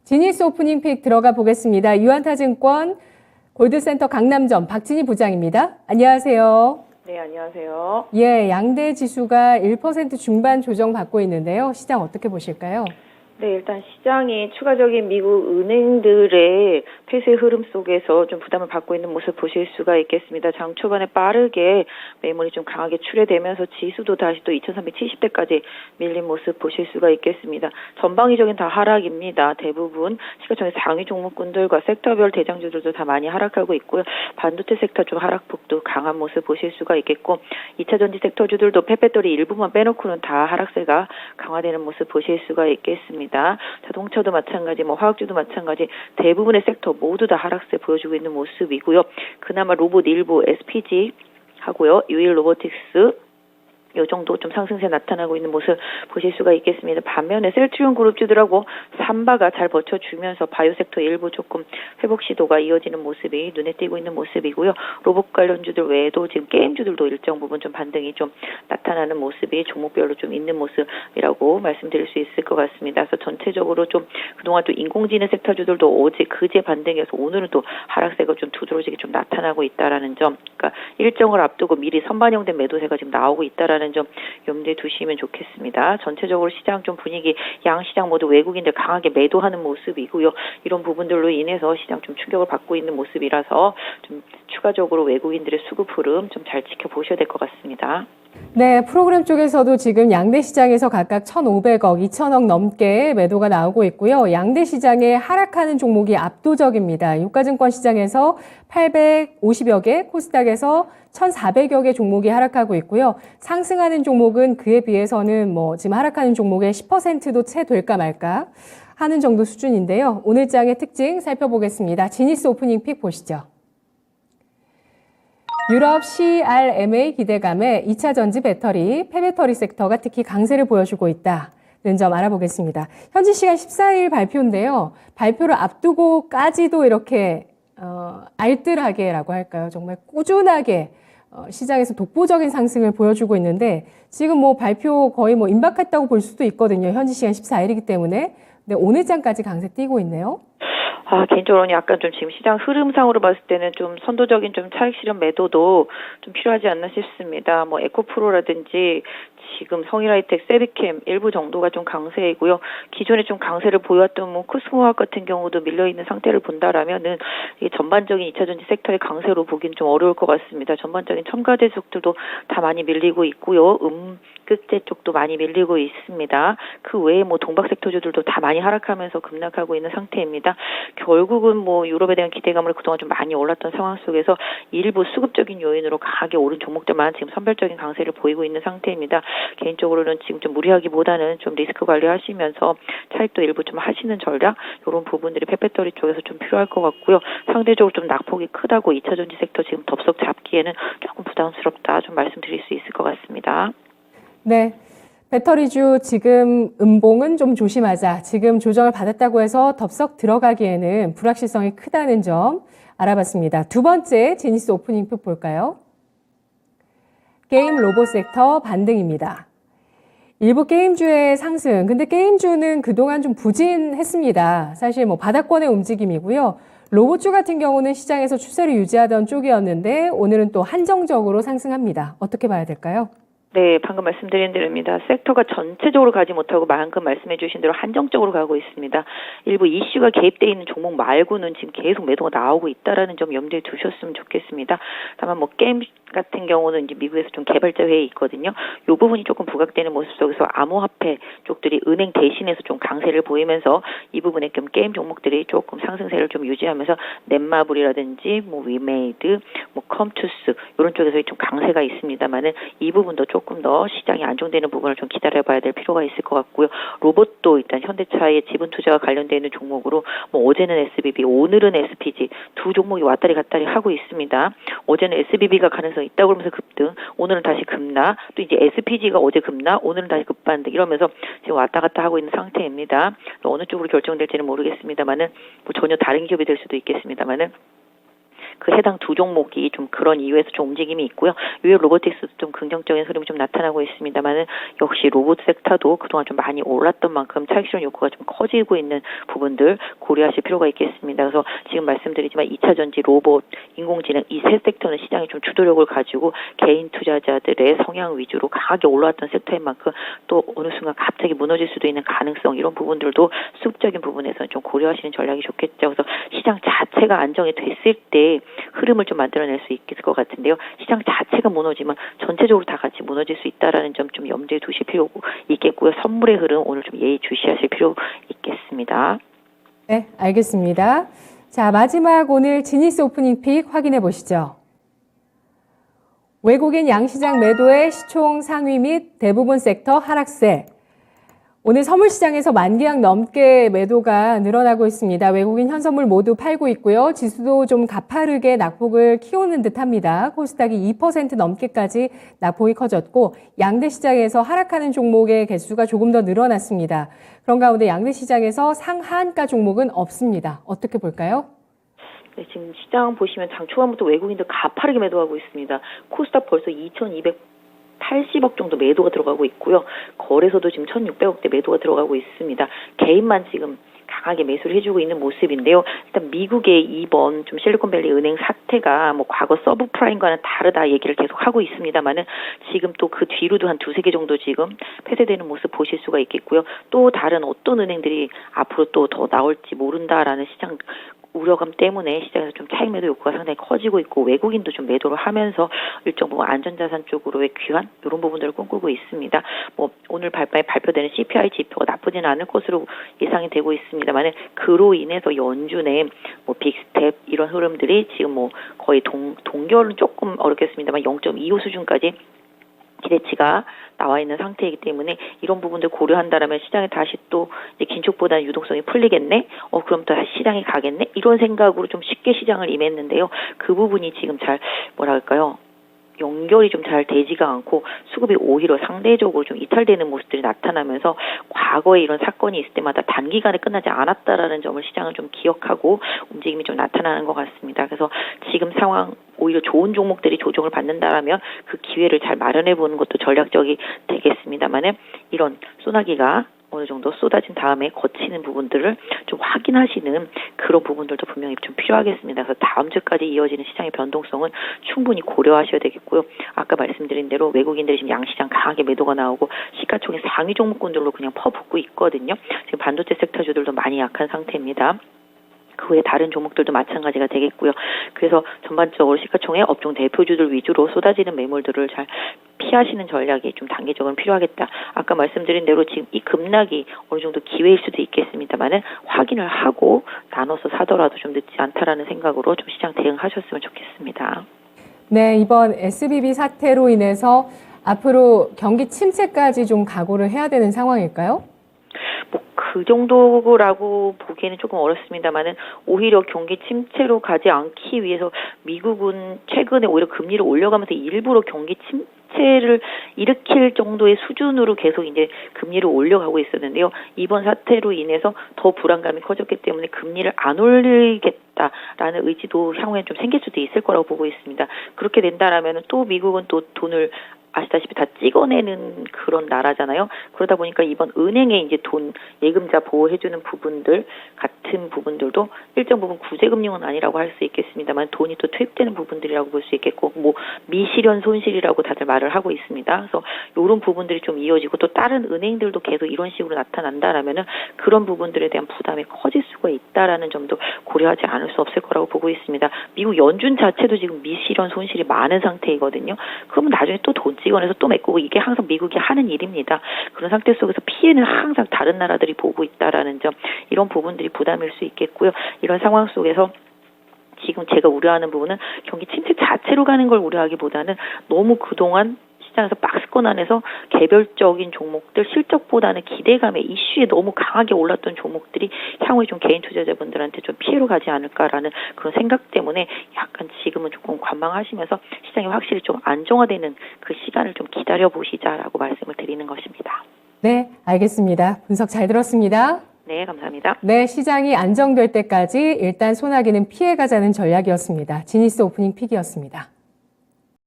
지니스 오프닝 픽 들어가 보겠습니다. 유한타증권 골드센터 강남점 박진희 부장입니다. 안녕하세요. 네, 안녕하세요. 예, 양대 지수가 1% 중반 조정받고 있는데요. 시장 어떻게 보실까요? 네, 일단 시장이 추가적인 미국 은행들의 폐쇄 흐름 속에서 좀 부담을 받고 있는 모습 보실 수가 있겠습니다. 장 초반에 빠르게 매물이 좀 강하게 출회되면서 지수도 다시 또 2370대까지 밀린 모습 보실 수가 있겠습니다. 전방위적인 다 하락입니다. 대부분 시가총액 상위 종목군들과 섹터별 대장주들도 다 많이 하락하고 있고요. 반도체 섹터 좀 하락폭도 강한 모습 보실 수가 있겠고 2차전지 섹터주들도 페페토리 일부만 빼놓고는 다 하락세가 강화되는 모습 보실 수가 있겠습니다. 자동차도 마찬가지, 화학주도 마찬가지 대부분의 섹터 모두 다 하락세 보여주고 있는 모습이고요. 그나마 로봇 일부 SPG 하고요. 유일 로보틱스 이 정도 좀 상승세 나타나고 있는 모습 보실 수가 있겠습니다. 반면에 셀트리온 그룹주들하고 삼바가 잘 버텨주면서 바이오 섹터 일부 조금 회복 시도가 이어지는 모습이 눈에 띄고 있는 모습이고요. 로봇 관련주들 외에도 지금 게임주들도 일정 부분 좀 반등이 좀 나타나는 모습이 종목별로 좀 있는 모습이라고 말씀드릴 수 있을 것 같습니다. 그래서 전체적으로 좀 그동안 또 인공지능 섹터주들도 어제 그제 반등해서 오늘은 또 하락세가 좀 두드러지게 좀 나타나고 있다라는 점, 그러니까 일정을 앞두고 미리 선반영된 매도세가 지금 나오고 있다라는 좀 염두에 두시면 좋겠습니다. 전체적으로 시장 좀 분위기 양시장 모두 외국인들 강하게 매도하는 모습이고요. 이런 부분들로 인해서 시장 좀 충격을 받고 있는 모습이라서 좀 추가적으로 외국인들의 수급 흐름 좀 잘 지켜보셔야 될 것 같습니다. 네, 프로그램 쪽에서도 지금 양대 시장에서 각각 1,500억, 2,000억 넘게 매도가 나오고 있고요. 양대 시장에 하락하는 종목이 압도적입니다. 유가증권 시장에서 850여 개, 코스닥에서 1,400여 개 종목이 하락하고 있고요. 상승하는 종목은 그에 비해서는 지금 하락하는 종목의 10%도 채 될까 말까 하는 정도 수준인데요. 오늘 장의 특징 살펴보겠습니다. 지니스 오프닝 픽 보시죠. 유럽 CRMA 기대감에 2차 전지 배터리, 폐배터리 섹터가 특히 강세를 보여주고 있다는 점 알아보겠습니다. 현지 시간 14일 발표인데요. 발표를 앞두고까지도 이렇게 알뜰하게라고 할까요? 정말 꾸준하게 시장에서 독보적인 상승을 보여주고 있는데 지금 발표 거의 임박했다고 볼 수도 있거든요. 현지 시간 14일이기 때문에. 근데 오늘 장까지 강세 띄고 있네요. 개인적으로는 약간 좀 지금 시장 흐름상으로 봤을 때는 좀 선도적인 좀 차익 실현 매도도 좀 필요하지 않나 싶습니다. 에코프로라든지 지금 성일하이텍, 세비캠 일부 정도가 좀 강세이고요. 기존에 좀 강세를 보여왔던 코스모화학 같은 경우도 밀려있는 상태를 본다라면은 이게 전반적인 2차전지 섹터의 강세로 보기는 좀 어려울 것 같습니다. 전반적인 첨가제 속들도 다 많이 밀리고 있고요. 음극재 쪽도 많이 밀리고 있습니다. 그 외에 동박 섹터주들도 다 많이 하락하면서 급락하고 있는 상태입니다. 결국은 유럽에 대한 기대감을 그동안 좀 많이 올랐던 상황 속에서 일부 수급적인 요인으로 강하게 오른 종목들만 지금 선별적인 강세를 보이고 있는 상태입니다. 개인적으로는 지금 좀 무리하기보다는 좀 리스크 관리하시면서 차익도 일부 좀 하시는 전략 이런 부분들이 페페토리 쪽에서 좀 필요할 것 같고요. 상대적으로 좀 낙폭이 크다고 2차전지 섹터 지금 덥석 잡기에는 조금 부담스럽다 좀 말씀드릴 수 있을 것 같습니다. 네. 배터리주 지금 음봉은 좀 조심하자. 지금 조정을 받았다고 해서 덥석 들어가기에는 불확실성이 크다는 점 알아봤습니다. 두 번째 지니스 오프닝 픽 볼까요? 게임 로봇 섹터 반등입니다. 일부 게임주의 상승. 근데 게임주는 그동안 좀 부진했습니다. 사실 바닥권의 움직임이고요. 로봇주 같은 경우는 시장에서 추세를 유지하던 쪽이었는데 오늘은 또 한정적으로 상승합니다. 어떻게 봐야 될까요? 네, 방금 말씀드린 대로입니다. 섹터가 전체적으로 가지 못하고 방금 말씀해 주신 대로 한정적으로 가고 있습니다. 일부 이슈가 개입되어 있는 종목 말고는 지금 계속 매도가 나오고 있다라는 점 염두에 두셨으면 좋겠습니다. 다만 게임 같은 경우는 이제 미국에서 좀 개발자 회의 있거든요. 이 부분이 조금 부각되는 모습 속에서 암호화폐 쪽들이 은행 대신해서 좀 강세를 보이면서 이 부분에 게임 종목들이 조금 상승세를 좀 유지하면서 넷마블이라든지 위메이드, 컴투스 이런 쪽에서 좀 강세가 있습니다만은 이 부분도 조금 더 시장이 안정되는 부분을 좀 기다려봐야 될 필요가 있을 것 같고요. 로봇도 일단 현대차의 지분 투자가 관련되어 있는 종목으로 어제는 SBB, 오늘은 SPG 두 종목이 왔다리 갔다리 하고 있습니다. 어제는 SBB가 가능성이 있다고 그러면서 급등, 오늘은 다시 급락, 또 이제 SPG가 어제 급락, 오늘은 다시 급반등 이러면서 지금 왔다 갔다 하고 있는 상태입니다. 어느 쪽으로 결정될지는 모르겠습니다만은 전혀 다른 기업이 될 수도 있겠습니다만은 그 해당 두 종목이 좀 그런 이유에서 좀 움직임이 있고요. 유일 로보틱스도 좀 긍정적인 흐름이 좀 나타나고 있습니다만은 역시 로봇 섹터도 그동안 좀 많이 올랐던 만큼 차익 실현 욕구가 좀 커지고 있는 부분들 고려하실 필요가 있겠습니다. 그래서 지금 말씀드리지만 2차 전지, 로봇, 인공지능 이 세 섹터는 시장이 좀 주도력을 가지고 개인 투자자들의 성향 위주로 강하게 올라왔던 섹터인 만큼 또 어느 순간 갑자기 무너질 수도 있는 가능성 이런 부분들도 수급적인 부분에서는 좀 고려하시는 전략이 좋겠죠. 그래서 시장 자체가 안정이 됐을 때 흐름을 좀 만들어낼 수 있을 것 같은데요. 시장 자체가 무너지면 전체적으로 다 같이 무너질 수 있다라는 점 좀 염두에 두실 필요 있겠고요. 선물의 흐름 오늘 좀 예의 주시하실 필요 있겠습니다. 네, 알겠습니다. 자, 마지막 오늘 지니스 오프닝 픽 확인해 보시죠. 외국인 양시장 매도의 시총 상위 및 대부분 섹터 하락세. 오늘 선물시장에서 만기약 넘게 매도가 늘어나고 있습니다. 외국인 현선물 모두 팔고 있고요. 지수도 좀 가파르게 낙폭을 키우는 듯합니다. 코스닥이 2% 넘게까지 낙폭이 커졌고 양대 시장에서 하락하는 종목의 개수가 조금 더 늘어났습니다. 그런 가운데 양대 시장에서 상하한가 종목은 없습니다. 어떻게 볼까요? 네, 지금 시장 보시면 장 초반부터 외국인들 가파르게 매도하고 있습니다. 코스닥 벌써 2,280억 정도 매도가 들어가고 있고요. 거래소도 지금 1,600억대 매도가 들어가고 있습니다. 개인만 지금 강하게 매수를 해주고 있는 모습인데요. 일단 미국의 이번 좀 실리콘밸리 은행 사태가 뭐 과거 서브프라임과는 다르다 얘기를 계속 하고 있습니다만은 지금 또 그 뒤로도 한 두세 개 정도 지금 폐쇄되는 모습 보실 수가 있겠고요. 또 다른 어떤 은행들이 앞으로 또 더 나올지 모른다라는 시장 우려감 때문에 시장에서 좀 차익 매도 욕구가 상당히 커지고 있고 외국인도 좀 매도를 하면서 일정 부분 안전자산 쪽으로의 귀환 이런 부분들을 꿈꾸고 있습니다. 뭐 오늘 발표되는 CPI 지표가 나쁘지는 않을 것으로 예상이 되고 있습니다만은 그로 인해서 연준의 뭐 빅스텝 이런 흐름들이 지금 뭐 거의 동결은 조금 어렵겠습니다만 0.25 수준까지 기대치가 나와 있는 상태이기 때문에 이런 부분들 고려한다라면 시장에 다시 또 긴축보다는 유동성이 풀리겠네? 그럼 또 다시 시장에 가겠네? 이런 생각으로 좀 쉽게 시장을 임했는데요. 그 부분이 지금 잘 뭐랄까요? 연결이 좀 잘 되지가 않고 수급이 오히려 상대적으로 좀 이탈되는 모습들이 나타나면서 과거에 이런 사건이 있을 때마다 단기간에 끝나지 않았다라는 점을 시장은 좀 기억하고 움직임이 좀 나타나는 것 같습니다. 그래서 지금 상황 오히려 좋은 종목들이 조정을 받는다라면 그 기회를 잘 마련해 보는 것도 전략적이 되겠습니다만은 이런 소나기가 어느 정도 쏟아진 다음에 거치는 부분들을 좀 확인하시는 그런 부분들도 분명히 좀 필요하겠습니다. 그래서 다음 주까지 이어지는 시장의 변동성은 충분히 고려하셔야 되겠고요. 아까 말씀드린 대로 외국인들이 지금 양시장 강하게 매도가 나오고 시가총액 상위 종목군들로 그냥 퍼붓고 있거든요. 지금 반도체 섹터주들도 많이 약한 상태입니다. 그 외에 다른 종목들도 마찬가지가 되겠고요. 그래서 전반적으로 시가총액 업종 대표주들 위주로 쏟아지는 매물들을 잘 피하시는 전략이 좀 단기적으로 필요하겠다. 아까 말씀드린 대로 지금 이 급락이 어느 정도 기회일 수도 있겠습니다만은 확인을 하고 나눠서 사더라도 좀 늦지 않다라는 생각으로 좀 시장 대응하셨으면 좋겠습니다. 네, 이번 SBB 사태로 인해서 앞으로 경기 침체까지 좀 각오를 해야 되는 상황일까요? 그 정도라고 보기에는 조금 어렵습니다만은 오히려 경기 침체로 가지 않기 위해서 미국은 최근에 오히려 금리를 올려가면서 일부러 경기 침체를 일으킬 정도의 수준으로 계속 이제 금리를 올려가고 있었는데요. 이번 사태로 인해서 더 불안감이 커졌기 때문에 금리를 안 올리겠다라는 의지도 향후에 좀 생길 수도 있을 거라고 보고 있습니다. 그렇게 된다라면 또 미국은 또 돈을 아시다시피 다 찍어내는 그런 나라잖아요. 그러다 보니까 이번 은행에 이제 돈 예금자 보호해주는 부분들 같은 부분들도 일정 부분 구제금융은 아니라고 할 수 있겠습니다만 돈이 또 투입되는 부분들이라고 볼 수 있겠고 뭐 미실현 손실이라고 다들 말을 하고 있습니다. 그래서 이런 부분들이 좀 이어지고 또 다른 은행들도 계속 이런 식으로 나타난다라면은 그런 부분들에 대한 부담이 커질 수가 있다라는 점도 고려하지 않을 수 없을 거라고 보고 있습니다. 미국 연준 자체도 지금 미실현 손실이 많은 상태이거든요. 그러면 나중에 또 돈 찍어내서 또 메꾸고 이게 항상 미국이 하는 일입니다. 그런 상태 속에서 피해는 항상 다른 나라들이 보고 있다라는 점 이런 부분들이 부담일 수 있겠고요. 이런 상황 속에서 지금 제가 우려하는 부분은 경기 침체 자체로 가는 걸 우려하기보다는 너무 그동안 시장에서 박스권 안에서 개별적인 종목들 실적보다는 기대감에 이슈에 너무 강하게 올랐던 종목들이 향후에 좀 개인 투자자분들한테 좀 피해로 가지 않을까라는 그런 생각 때문에 약간 지금은 조금 관망하시면서 시장이 확실히 좀 안정화되는 그 시간을 좀 기다려 보시자라고 말씀을 드리는 것입니다. 네, 알겠습니다. 분석 잘 들었습니다. 네, 감사합니다. 네, 시장이 안정될 때까지 일단 소나기는 피해가자는 전략이었습니다. 지니스 오프닝 픽이었습니다.